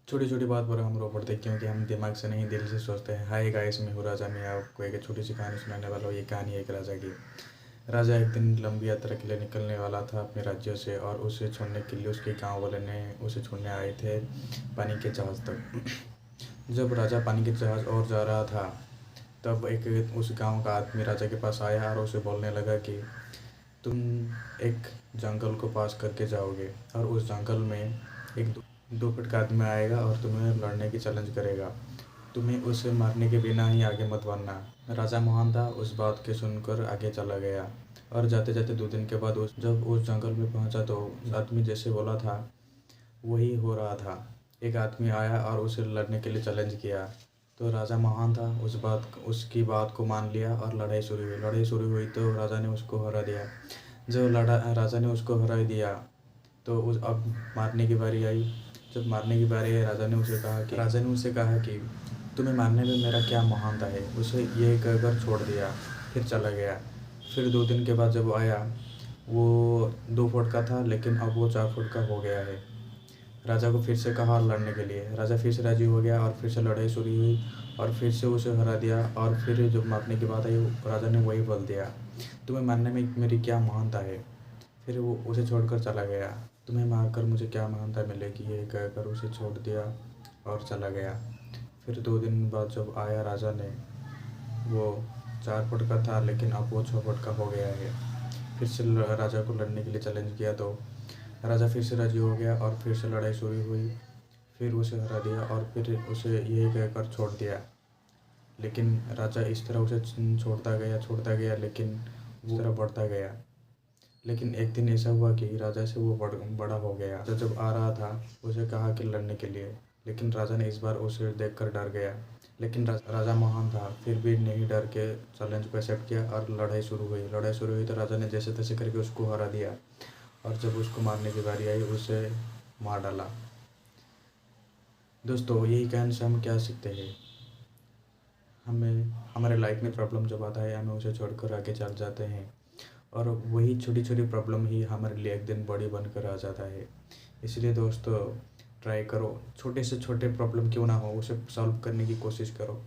छोटी छोटी बात पर हम रो पड़ते हैं क्योंकि हम दिमाग से नहीं दिल से सोचते हैं। हाय गाइस, मैं हूँ राजा। मैं आपको एक छोटी सी कहानी सुनाने वाला हूँ। ये कहानी है एक राजा की। राजा एक दिन लंबी यात्रा के लिए निकलने वाला था अपने राज्य से, और उसे छोड़ने के लिए उसके गांव वाले ने उसे छोड़ने आए थे पानी के जहाज़ तक। जब राजा पानी के जहाज़ और जा रहा था, तब एक उस गांव का आदमी राजा के पास आया और उसे बोलने लगा कि तुम एक जंगल को पास करके जाओगे, और उस जंगल में एक 2 फुट का आदमी आएगा और तुम्हें लड़ने की चैलेंज करेगा। तुम्हें उसे मारने के बिना ही आगे मत बढ़ना। राजा मोहन था उस बात के सुनकर आगे चला गया, और जाते जाते 2 दिन के बाद जब उस जंगल में पहुंचा तो उस आदमी जैसे बोला था वही हो रहा था। एक आदमी आया और उसे लड़ने के लिए चैलेंज किया। तो राजा महान था उसकी बात को मान लिया, और लड़ाई शुरू हुई तो राजा ने उसको हरा दिया। जब लड़ा राजा ने उसको हरा दिया तो उस अब मारने की बारी आई। जब मारने की बारी आई, राजा ने उससे कहा कि तुम्हें मारने में मेरा क्या महानता है। उसे ये कहकर छोड़ दिया, फिर चला गया। फिर 2 दिन के बाद जब वो आया, वो 2 फुट का था, लेकिन अब वो 4 फुट का हो गया है। राजा को फिर से कहा लड़ने के लिए। राजा फिर से राजी हो गया और फिर से लड़ाई शुरू हुई, और फिर से उसे हरा दिया। और फिर जब मारने की बात आई, राजा ने वही बोल दिया, तुम्हें मारने में मेरी क्या महानता है। फिर वो उसे छोड़कर चला गया। तुम्हें मारकर मुझे क्या महानता मिलेगी, ये कहकर उसे छोड़ दिया और चला गया। फिर 2 दिन बाद जब आया राजा ने, वो 4 फुट का था, लेकिन अब वो 6 फुट का हो गया है। फिर से राजा को लड़ने के लिए चैलेंज किया तो राजा फिर से राजी हो गया, और फिर से लड़ाई शुरू हुई। फिर उसे हरा दिया और फिर उसे यही कहकर छोड़ दिया। लेकिन राजा इस तरह उसे छोड़ता गया, लेकिन वो तरह बढ़ता गया। लेकिन एक दिन ऐसा हुआ कि राजा से वो बड़ा हो गया। तो जब आ रहा था, उसे कहा कि लड़ने के लिए, लेकिन राजा ने इस बार उसे देखकर डर गया। लेकिन राजा महान था, फिर भी नहीं डर के चैलेंज को एक्सेप्ट किया, और लड़ाई शुरू हुई तो राजा ने जैसे तैसे करके उसको हरा दिया, और जब उसको मारने की बारी आई, उसे मार डाला। दोस्तों, यही कहानी से हम क्या सीखते हैं। हमें हमारे लाइफ में प्रॉब्लम जब आता है, हमें उसे छोड़कर आगे चल जाते हैं, और वही छोटी छोटी प्रॉब्लम ही हमारे लिए एक दिन बड़ी बनकर आ जाता है। इसलिए दोस्तों, ट्राई करो, छोटे से छोटे प्रॉब्लम क्यों ना हो उसे सॉल्व करने की कोशिश करो।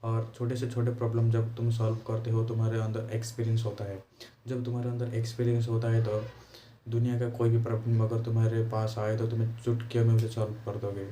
और छोटे से छोटे प्रॉब्लम जब तुम सॉल्व करते हो, तुम्हारे अंदर एक्सपीरियंस होता है। जब तुम्हारे अंदर एक्सपीरियंस होता है तो दुनिया का कोई भी प्रॉब्लम अगर तुम्हारे पास आए तो तुम्हें चुटकियों में उसे सॉल्व कर दोगे।